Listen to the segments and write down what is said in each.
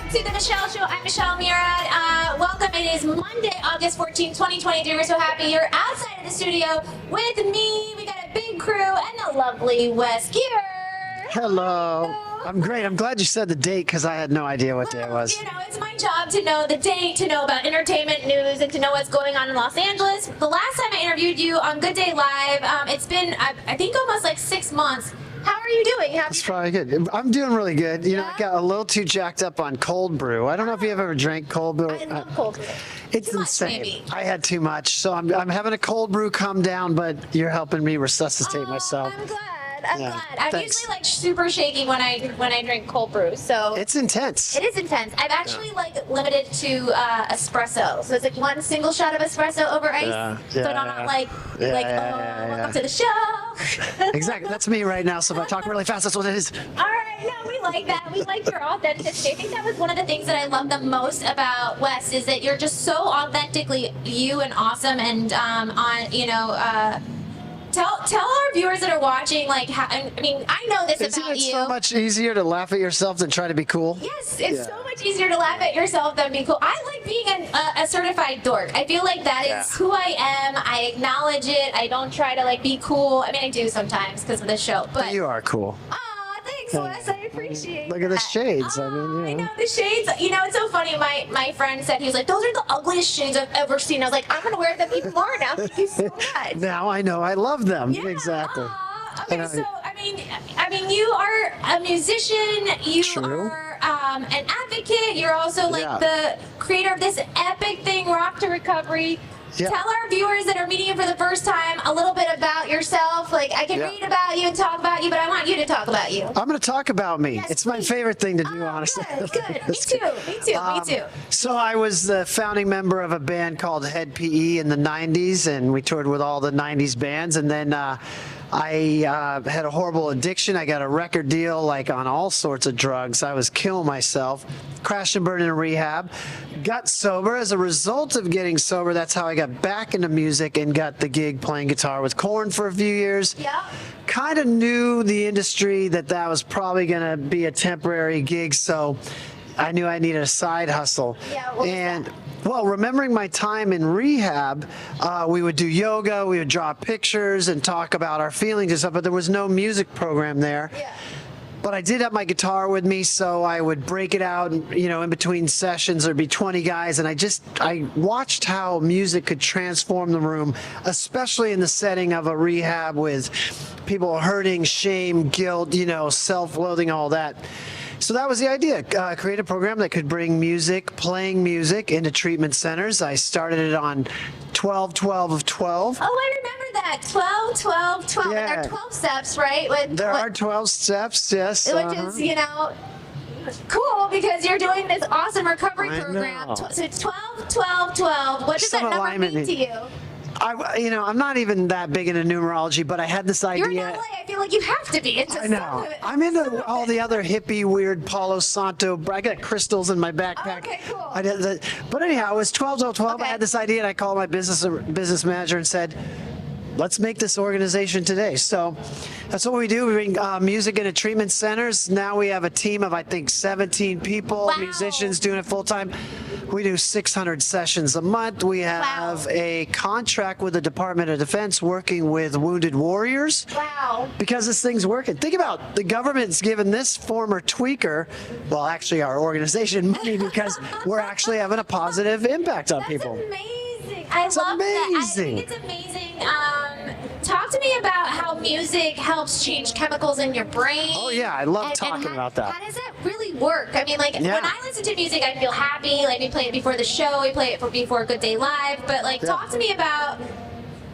to the Michelle Show. I'm Michelle Murad. Welcome. It is Monday, August 14, 2023. We're so happy you're outside of the studio with me. We got a big crew and the lovely WesGeer. Hello. I'm great. I'm glad you said the date because I had no idea what day it was. You know, it's my job to know the date, to know about entertainment news, and to know what's going on in Los Angeles. The last time I interviewed you on Good Day Live, it's been, I think, almost like 6 months. How are you doing? That's probably good. I'm doing really good. You know, I got a little too jacked up on cold brew. I don't know if you've ever drank cold brew. I love cold brew. It's Too insane. much, maybe. I had too much, so I'm having a cold brew come down, but you're helping me resuscitate myself. I'm glad. I'm glad. I'm thanks. usually like super shaky when I drink cold brew. So It's intense. it is intense. I've actually like limited to espresso. So it's like one single shot of espresso over ice. So I'm not like welcome to the show. Exactly. That's me right now. So if I talk really fast, that's what it is. All right, no, we like that. We like your authenticity. I think that was one of the things that I love the most about Wes is that you're just so authentically you and awesome and Tell our viewers that are watching, like, how, I mean, I know this Isn't about it you. so much easier to laugh at yourself than try to be cool? Yes, it's so much easier to laugh at yourself than be cool. I like being a certified dork. I feel like that is who I am. I acknowledge it. I don't try to, like, be cool. I mean, I do sometimes because of the show. But You are cool. Aw, thanks, Wes. I appreciate Look at the that. shades. I mean, I know the shades. You know, it's so funny. My friend said, he was like, those are the ugliest shades I've ever seen. I was like, I'm going to wear them even more now. Thank you so much. Now I know I love them. Yeah. Exactly. Okay, so I mean, you are a musician. You True. are an advocate. You're also like the creator of this epic thing, Rock to Recovery. Yeah. Tell our viewers that are meeting you for the first time a little bit about yourself. Like, I can read about you and talk about you, but I want you to talk about you. I'm going to talk about me. Yes, it's my favorite thing to do, honestly. Good. Me too. So I was the founding member of a band called Head PE in the 90s, and we toured with all the 90s bands. And then I had a horrible addiction. I got a record deal, like, on all sorts of drugs. I was killing myself, crashed and burned in rehab, got sober. As a result of getting sober, that's how I got back into music and got the gig playing guitar with Korn for a few years. Yeah. Kind of knew the industry that was probably going to be a temporary gig, so I knew I needed a side hustle. Yeah, what was that? Well, remembering my time in rehab, we would do yoga, we would draw pictures and talk about our feelings and stuff, but there was no music program there. Yeah. But I did have my guitar with me, so I would break it out, you know, in between sessions. There'd be 20 guys, and I watched how music could transform the room, especially in the setting of a rehab with people hurting, shame, guilt, you know, self-loathing, all that. So that was the idea, create a program that could bring music, playing music, into treatment centers. I started it on 12/12 of 12. Oh, I remember that. 12, 12, 12. Yeah. And there are 12 steps, right? There are 12 steps, yes. Which is, you know, cool because you're doing this awesome recovery I program. know. So it's 12, 12, 12. What does Some that number alignment mean to you? You know, I'm not even that big into numerology, but I had this idea. You're in LA. I feel like you have to be. It's I know. I'm into all the other hippie, weird Palo Santo. I got crystals in my backpack. Okay, cool. But anyhow, it was 12/12. Okay. I had this idea, and I called my business manager and said, let's make this organization today. So that's what we do. We bring music into treatment centers. Now we have a team of, I think, 17 people, Wow. musicians doing it full time. We do 600 sessions a month. We have a contract with the Department of Defense working with wounded warriors. Wow. Because this thing's working. Think about the government's given this former tweaker, well, actually our organization, money because we're actually having a positive impact on people. That's amazing. I love amazing. that. I think it's amazing. Talk to me about how music helps change chemicals in your brain. Oh, yeah, I love talking about that. How does that really work? I mean, like, when I listen to music, I feel happy. Like, we play it before the show, we play it before Good Day Live. But, like, talk to me about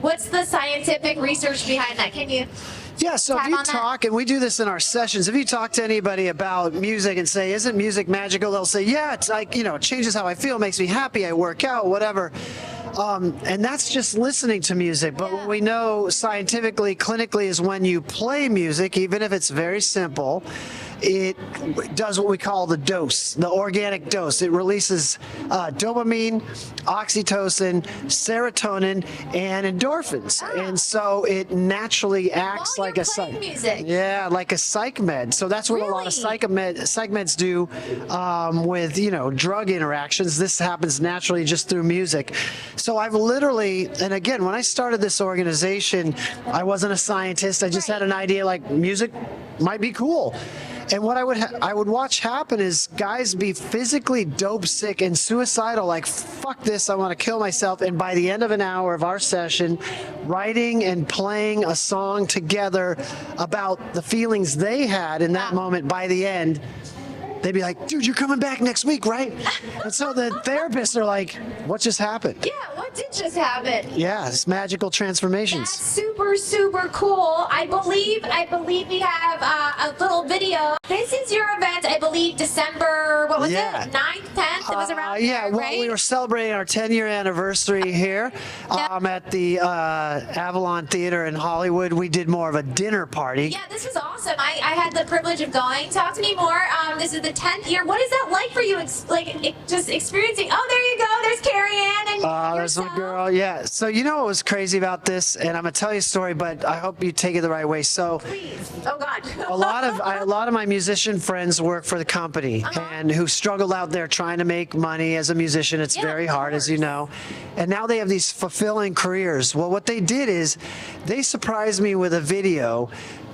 what's the scientific research behind that. Can you? Yeah, so if you talk, and we do this in our sessions, if you talk to anybody about music and say, isn't music magical? They'll say, yeah, it's like, you know, it changes how I feel, makes me happy, I work out, whatever. And that's just listening to music. But what we know scientifically, clinically, is when you play music, even if it's very simple, it does what we call the dose, the organic dose. It releases dopamine, oxytocin, serotonin, and endorphins. And so it naturally acts While like you're a psych. playing music. Yeah, like a psych med. So that's what a lot of psych meds do with, you know, drug interactions. This happens naturally just through music. So I've literally, and again, when I started this organization, I wasn't a scientist. I just had an idea like music might be cool. And what I would watch happen is guys be physically dope sick and suicidal, like, fuck this, I want to kill myself. And by the end of an hour of our session, writing and playing a song together about the feelings they had in that moment, by the end, they'd be like, dude, you're coming back next week, right? And so the therapists are like, what just happened? Yeah, what did just happen? Yeah, it's magical transformations. That's super, super cool. I believe we have a little video. This is your event, I believe, December, what was it? 9th, 10th? It was around yeah, there, well, right? we were celebrating our 10-year anniversary here at the Avalon Theater in Hollywood. We did more of a dinner party. Yeah, this was awesome. I had the privilege of going. Talk to me more. This is the 10th year. What is that like for you? Just experiencing. Oh, there you go. There's Carrie Ann and there's yourself. my girl. Yeah. So you know what was crazy about this, and I'm gonna tell you a story, but I hope you take it the right way. So, Please. Oh God. a lot of my musician friends work for the company and who struggled out there trying to make money as a musician. It's very hard, as you know. And now they have these fulfilling careers. Well, what they did is they surprised me with a video,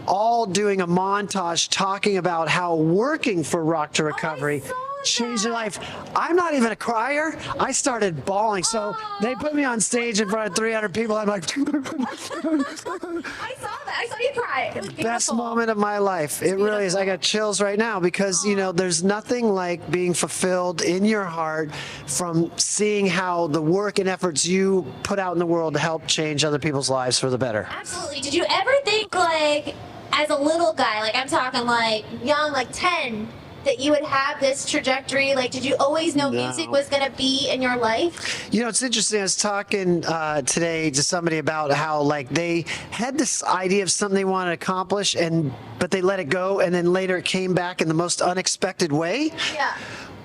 all doing a montage talking about how working for Rock to Recovery changed their life. I'm not even a crier. I started bawling. So they put me on stage in front of 300 people. I'm like, I saw that. I saw you cry. It was beautiful. best moment of my life. It really is. I got chills right now because, you know, there's nothing like being fulfilled in your heart from seeing how the work and efforts you put out in the world to help change other people's lives for the better. Absolutely. Did you ever think, like, as a little guy, like I'm talking like young, like 10, that you would have this trajectory? Like, did you always know music was going to be in your life? You know, it's interesting. I was talking today to somebody about how, like, they had this idea of something they wanted to accomplish, but they let it go, and then later it came back in the most unexpected way. Yeah.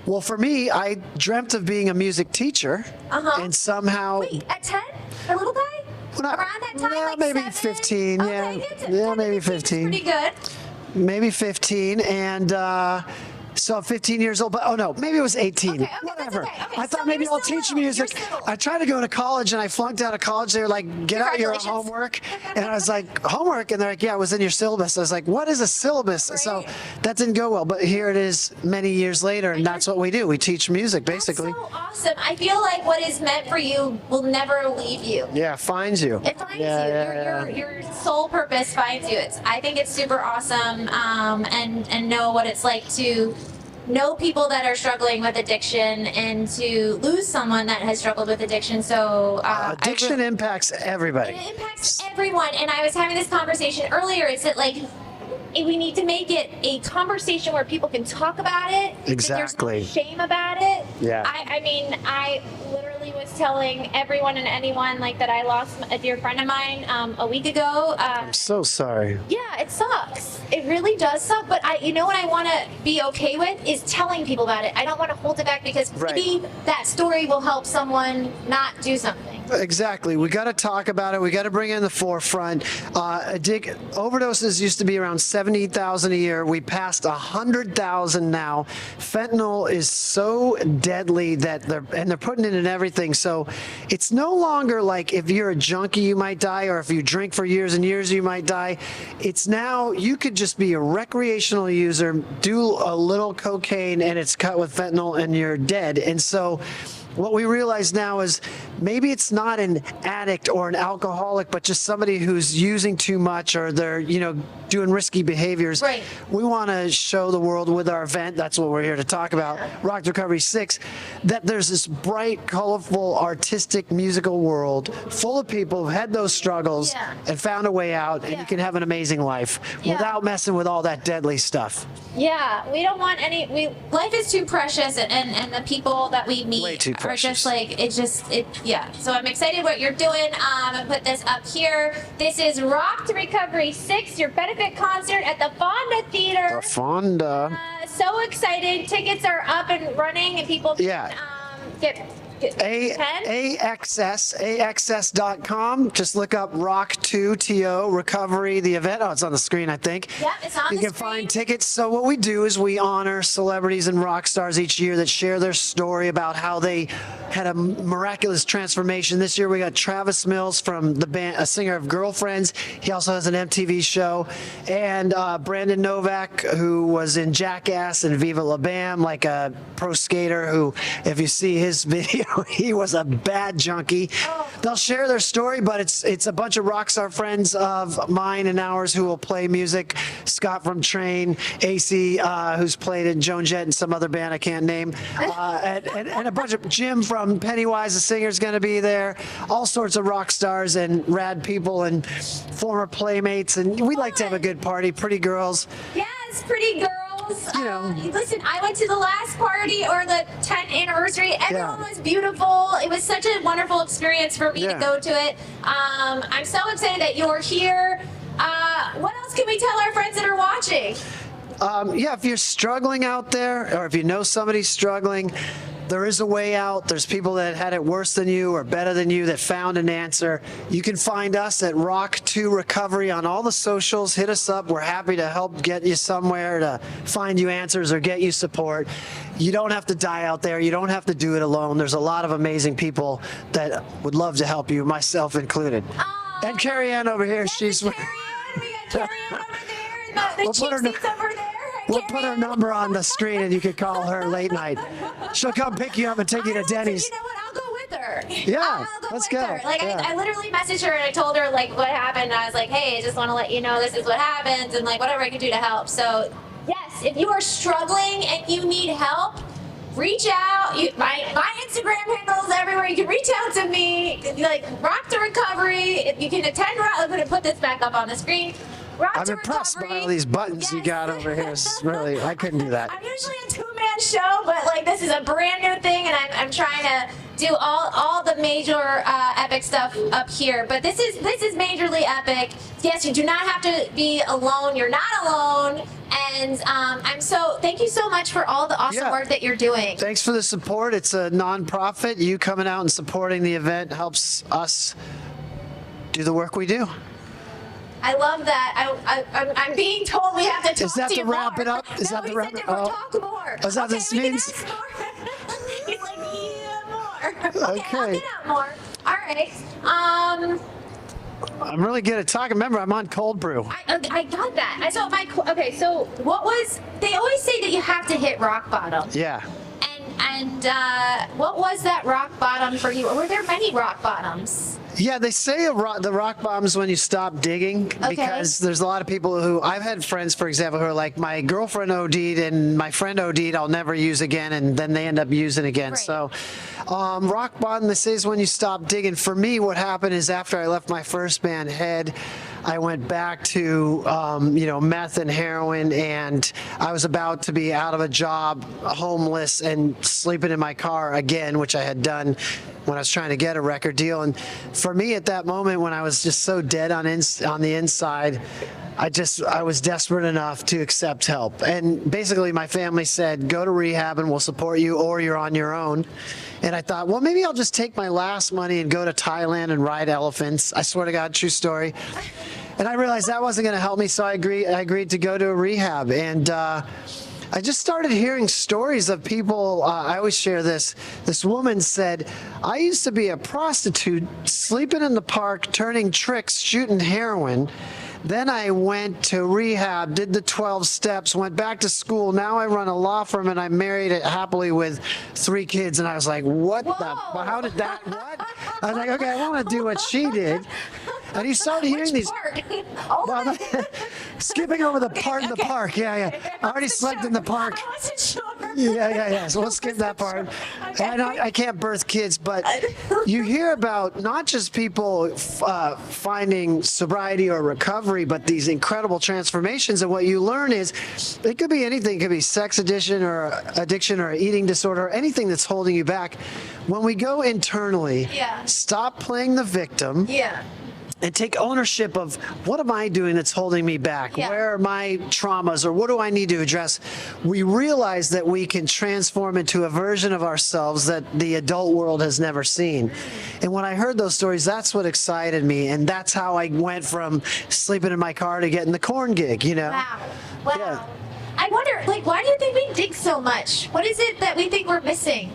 Well, for me, I dreamt of being a music teacher, and somehow... Wait, at 10? A little guy? Around that time, like maybe 7? 15, Okay, yeah, maybe 15. Pretty good. Maybe 15, and so 15 years old, but oh no, maybe it was 18. Okay, Whatever. okay. I So thought maybe you're I'll still teach little. music. You're still I tried to go to college and I flunked out of college. They were like, get out your homework. And I was like, homework? And they're like, yeah, it was in your syllabus. I was like, what is a syllabus? So that didn't go well, but here it is many years later, and that's what we do. We teach music, basically. That's so awesome. I feel like what is meant for you will never leave you. Yeah, finds you. It finds you. Your sole purpose finds you. I think it's super awesome, and know what it's like to know people that are struggling with addiction and to lose someone that has struggled with addiction. So addiction impacts everybody. It impacts everyone. And I was having this conversation earlier. It's that, like, we need to make it a conversation where people can talk about it. Exactly. There's no shame about it. Yeah. I mean, I literally was telling everyone and anyone, like, that I lost a dear friend of mine a week ago. I'm so sorry. Yeah, it sucks. It really does suck. But you know what I want to be okay with is telling people about it. I don't want to hold it back because maybe that story will help someone not do something. Exactly. We got to talk about it. We got to bring it in the forefront. Overdoses used to be around 70,000 a year. We passed 100,000 now. Fentanyl is so deadly that they're putting it in everything. So it's no longer like if you're a junkie, you might die, or if you drink for years and years, you might die. It's now you could just be a recreational user, do a little cocaine, and it's cut with fentanyl, and you're dead. And so what we realize now is maybe it's not an addict or an alcoholic, but just somebody who's using too much, or they're, you know, doing risky behaviors. Right. We want to show the world with our event, that's what we're here to talk about, Rock to Recovery 6, that there's this bright, colorful, artistic, musical world full of people who've had those struggles and found a way out, and you can have an amazing life without messing with all that deadly stuff. Yeah, we don't want life is too precious, and the people that we meet Way too precious. are just like, yeah. So I'm excited what you're doing. I put this up here. This is Rock to Recovery 6, your benefit concert at the Fonda Theater. The Fonda. So excited. Tickets are up and running, and people can get AXS.com. Just look up Rock2TO Recovery, the event. Oh, it's on the screen, I think. Yep, it's on the screen. You can find tickets. So what we do is we honor celebrities and rock stars each year that share their story about how they had a miraculous transformation. This year we got Travis Mills from the band, a singer of Girlfriends. He also has an MTV show. And Brandon Novak, who was in Jackass and Viva La Bam, like a pro skater who, if you see his video, he was a bad junkie. They'll share their story, but it's a bunch of rock star friends of mine and ours who will play music. Scott from Train, AC, who's played in Joan Jett and some other band I can't name, and a bunch of Jim from Pennywise, the singer, is going to be there. All sorts of rock stars and rad people and former playmates, and we like to have a good party. Pretty girls. Yes, pretty girls. You know. Listen, I went to the last party, or the 10th anniversary. Everyone was beautiful. It was such a wonderful experience for me to go to it. I'm so excited that you're here. What else can we tell our friends that are watching? Yeah, if you're struggling out there, or if you know somebody struggling, there is a way out. There's people that had it worse than you or better than you that found an answer. You can find us at Rock2 Recovery on all the socials. Hit us up. We're happy to help get you somewhere, to find you answers or get you support. You don't have to die out there. You don't have to do it alone. There's a lot of amazing people that would love to help you, myself included. And Carrie Ann over here. She's. Carrie Ann, we got Carrie Ann over there, and the cheap seats over there. We'll put her number on the screen and you can call her late night. She'll come pick you up and take you to Denny's. You know what? I'll go with her. Yeah, let's go. Her. Like I literally messaged her and I told her like what happened. And I was like, hey, I just want to let you know this is what happens and like whatever I can do to help. So yes, if you are struggling and you need help, reach out. My Instagram handle is everywhere. You can reach out to me. Like Rock to Recovery. If you can attend, I'm going to put this back up on the screen. I'm impressed by all these buttons you got over here. It's really, I couldn't do that. I'm usually a two-man show, but like this is a brand new thing, and I'm trying to do all the major epic stuff up here. But this is majorly epic. Yes, you do not have to be alone. You're not alone. And thank you so much for all the awesome work that you're doing. Thanks for the support. It's a nonprofit. You coming out and supporting the event helps us do the work we do. I love that. I'm being told we have to talk to you more. Is that to wrap it up? Is that the wrap it up? Talk more. Is that this means? He's like, yeah, more. Okay, I'll get out more. All right. I'm really good at talking. Remember, I'm on cold brew. I got that. So what was? They always say that you have to hit rock bottom. Yeah. And what was that rock bottom for you? Or were there many rock bottoms? Yeah, they say the rock bottom's when you stop digging, because there's a lot of people who, I've had friends, for example, who are like, my girlfriend OD'd and my friend OD'd, I'll never use again, and then they end up using again. Right. So rock bottom, they say, is when you stop digging. For me, what happened is after I left my first band, Head, I went back to, meth and heroin, and I was about to be out of a job, homeless, and sleeping in my car again, which I had done when I was trying to get a record deal. And for me at that moment, when I was just so dead on the inside, I was desperate enough to accept help. And basically my family said, go to rehab and we'll support you, or you're on your own. And I thought, well, maybe I'll just take my last money and go to Thailand and ride elephants. I swear to God, true story. And I realized that wasn't going to help me, so I agreed to go to a rehab. And I just started hearing stories of people. I always share this. This woman said, I used to be a prostitute, sleeping in the park, turning tricks, shooting heroin. Then I went to rehab, did the 12 steps, went back to school. Now I run a law firm, and I'm married happily with 3 kids. And I was like, what the? How did that? What? I was like, okay, I want to do what she did. And you started hearing these. Park? Oh, Well, skipping over the part in the park. Yeah. I already slept in the park. I wasn't sure. Yeah. So we'll skip that part. Okay. And I can't birth kids, but you hear about not just people finding sobriety or recovery, but these incredible transformations. And what you learn is it could be anything. It could be sex addiction or eating disorder, or anything that's holding you back. When we go internally, stop playing the victim. Yeah. And take ownership of what am I doing that's holding me back? Yeah. Where are my traumas, or what do I need to address? We realize that we can transform into a version of ourselves that the adult world has never seen. And when I heard those stories, that's what excited me. And that's how I went from sleeping in my car to getting the corn gig, you know? Wow. Yeah. I wonder, like, why do you think we dig so much? What is it that we think we're missing?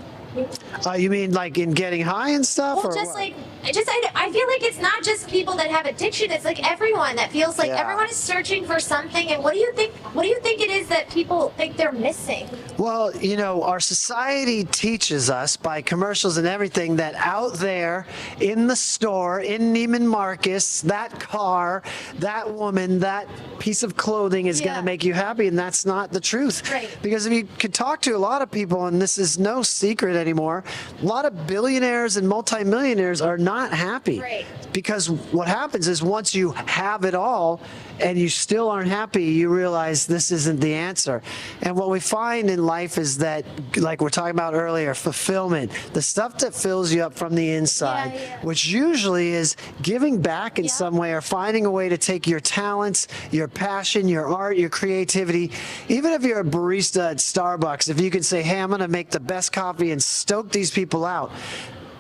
You mean like in getting high and stuff? Well, or just what? like, I feel like it's not just people that have addiction. It's like everyone that feels like everyone is searching for something. And what do you think it is that people think they're missing? Well, you know, our society teaches us by commercials and everything that out there in the store, in Neiman Marcus, that car, that woman, that piece of clothing is going to make you happy. And that's not the truth. Right. Because if you could talk to a lot of people, and this is no secret anymore, a lot of billionaires and multimillionaires are not happy. Right. Because what happens is once you have it all and you still aren't happy, you realize this isn't the answer. And what we find in life is that, like we're talking about earlier, fulfillment, the stuff that fills you up from the inside, which usually is giving back in some way, or finding a way to take your talents, your passion, your art, your creativity. Even if you're a barista at Starbucks, if you can say, hey, I'm going to make the best coffee and stoke these people out.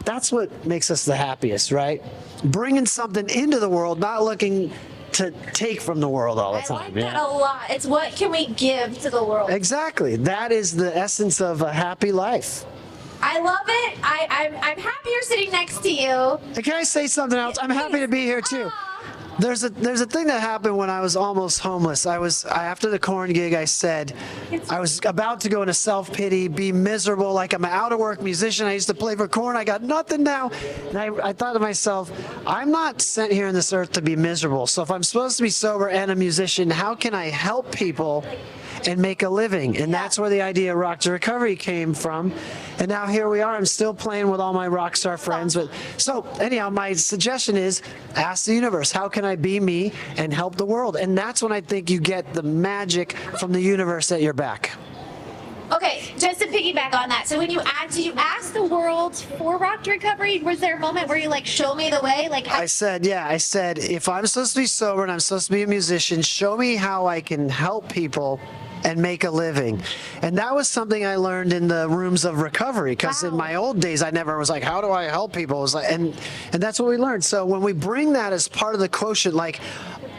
That's what makes us the happiest, right? Bringing something into the world, not looking to take from the world all the time. I like that a lot. It's what can we give to the world? Exactly. That is the essence of a happy life. I love it. I'm happy you're sitting next to you. And can I say something else? I'm happy to be here too. There's a thing that happened when I was almost homeless. After the corn gig, I said I was about to go into self-pity, be miserable, like I'm an out-of-work musician. I used to play for corn. I got nothing now. And I thought to myself, I'm not sent here on this earth to be miserable. So if I'm supposed to be sober and a musician, how can I help people and make a living? And that's where the idea of Rock to Recovery came from. And now here we are. I'm still playing with all my rock star friends. But so anyhow, my suggestion is ask the universe, how can I be me and help the world? And that's when I think you get the magic from the universe at your back. Okay, just to piggyback on that. So when did you ask the world for Rock to Recovery? Was there a moment where you like, show me the way? Like how- I said, if I'm supposed to be sober and I'm supposed to be a musician, show me how I can help people and make a living. And that was something I learned in the rooms of recovery, because in my old days I never was like, how do I help people? It was like, and that's what we learned. So when we bring that as part of the quotient, like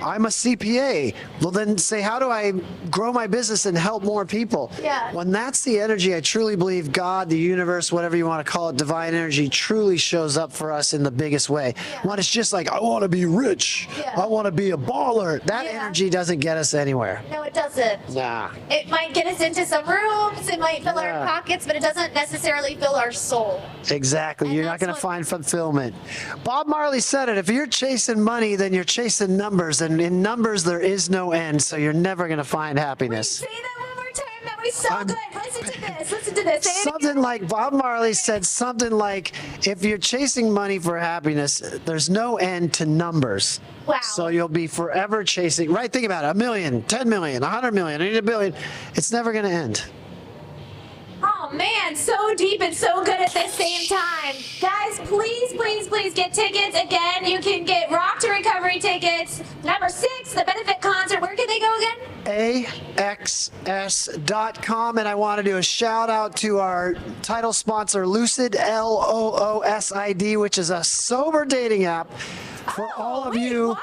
I'm a CPA, well then say, how do I grow my business and help more people? Yeah. When that's the energy, I truly believe God, the universe, whatever you want to call it, divine energy truly shows up for us in the biggest way. When it's just like, I want to be rich, I want to be a baller, that energy doesn't get us anywhere. No, it doesn't. Nah. It might get us into some rooms, it might fill our pockets, but it doesn't necessarily fill our soul. Exactly. And you're not going to find fulfillment. Bob Marley said it, if you're chasing money, then you're chasing numbers, and in numbers there is no end, so you're never going to find happiness. Say that one more time. That was so good. Listen to this. Say it Something like Bob Marley said, something like, if you're chasing money for happiness, there's no end to numbers. Wow. So you'll be forever chasing, right? Think about it, 1 million, 10 million, 100 million, I need $1 billion. It's never going to end. Oh man, so deep and so good at the same time. Guys, please get tickets. Again, you can get Rock to Recovery tickets. Number 6, the benefit concert. Where can they go again? AXS.com. And I want to do a shout out to our title sponsor, Lucid, LOOSID, which is a sober dating app for all of you. What?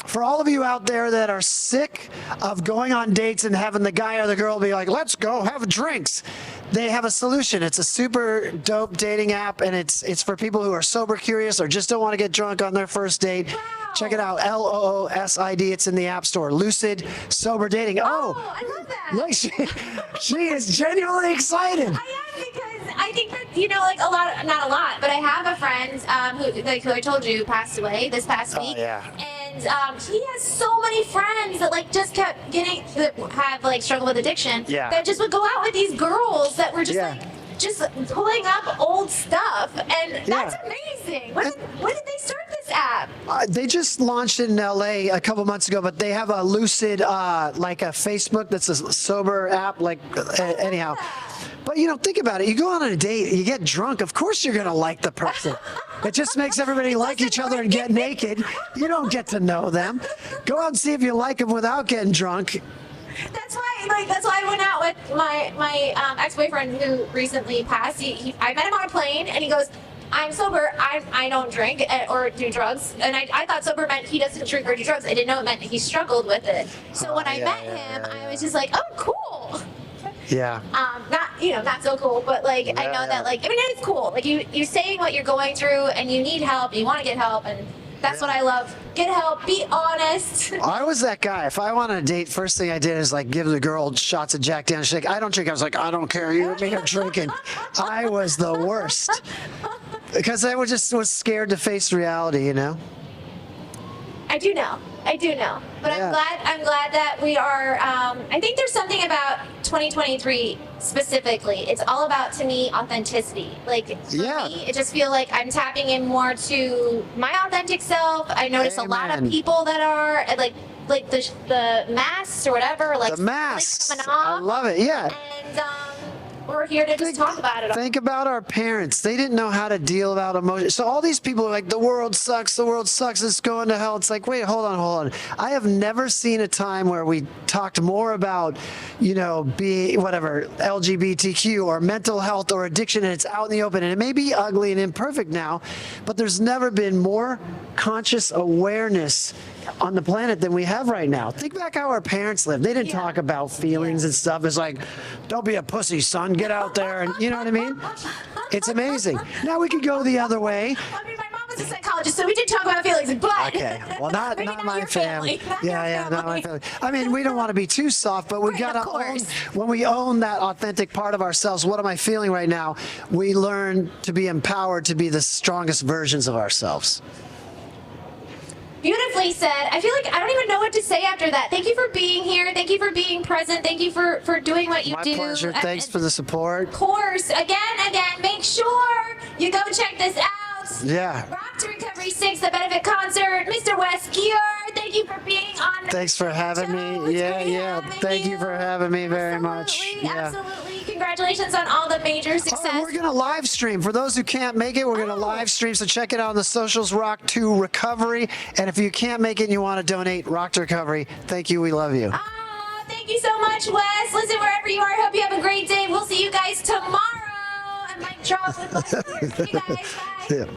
For all of you out there that are sick of going on dates and having the guy or the girl be like, let's go have drinks, they have a solution. It's a super dope dating app, and it's for people who are sober curious or just don't want to get drunk on their first date. Wow. Check it out, LOOSID. It's in the App Store. Lucid Sober Dating. Oh, I love that. Look, she is genuinely excited. I am, because I think that, like not a lot, but I have a friend who I told you passed away this past week. Yeah. And he has so many friends that like just kept that have like struggled with addiction. Yeah. That just would go out with these girls that were just just pulling up old stuff, and that's amazing. When did they start this app? They just launched it in LA a couple months ago, but they have a Lucid, like a Facebook that's a sober app, like anyhow. But think about it. You go on a date, you get drunk. Of course, you're gonna like the person. It just makes everybody like each other and get naked. You don't get to know them. Go out and see if you like them without getting drunk. That's why I went out with my ex-boyfriend who recently passed. I met him on a plane, and he goes, "I'm sober. I don't drink or do drugs." And I thought sober meant he doesn't drink or do drugs. I didn't know it meant he struggled with it. So when I met him, I was just like, "Oh, cool." Yeah. Not so cool, but like I know that it's cool. Like you're saying what you're going through, and you need help. You want to get help, and that's what I love. Get help. Be honest. I was that guy. If I wanted a date, first thing I did is like give the girl shots of Jack Daniels. She's like, "I don't drink." I was like, "I don't care. You and me are drinking." I was the worst because I was scared to face reality. I do know. But I'm glad that we are. I think there's something about 2023 specifically. It's all about, to me, authenticity. Like for me, it just feels like I'm tapping in more to my authentic self. I notice a lot of people that are like the masks or whatever. Like the masks. Coming off. I love it. Yeah. And we're here to just talk about it all. Think about our parents. They didn't know how to deal about emotions. So all these people are like, the world sucks, it's going to hell. It's like, wait, hold on. I have never seen a time where we talked more about, being whatever, LGBTQ or mental health or addiction, and it's out in the open. And it may be ugly and imperfect now, but there's never been more conscious awareness on the planet than we have right now. Think back how our parents lived. They didn't talk about feelings and stuff. It's like, don't be a pussy, son. Get out there. And you know what I mean? It's amazing. Now we could go the other way. I mean, my mom was a psychologist, so we did talk about feelings, but... Okay. Well, not my family. Not my family. I mean, we don't want to be too soft, but we got to own... When we own that authentic part of ourselves, what am I feeling right now? We learn to be empowered to be the strongest versions of ourselves. Beautifully said. I feel like I don't even know what to say after that. Thank you for being here. Thank you for being present. Thank you for doing what you do. My pleasure. Thanks for the support. Of course. Again, make sure you go check this out. Yeah. Rock to Recovery 6, the benefit concert. Mr. WesGeer, thank you for being on. Thanks for having me. Thank you for having me very much. Absolutely. Congratulations on all the major success. We're going to live stream. For those who can't make it, we're going to live stream. So check it out on the socials, Rock to Recovery. And if you can't make it and you want to donate, Rock to Recovery. Thank you. We love you. Thank you so much, Wes. Listen, wherever you are, I hope you have a great day. We'll see you guys tomorrow. And mic drop with WesGeer. See you guys. Bye.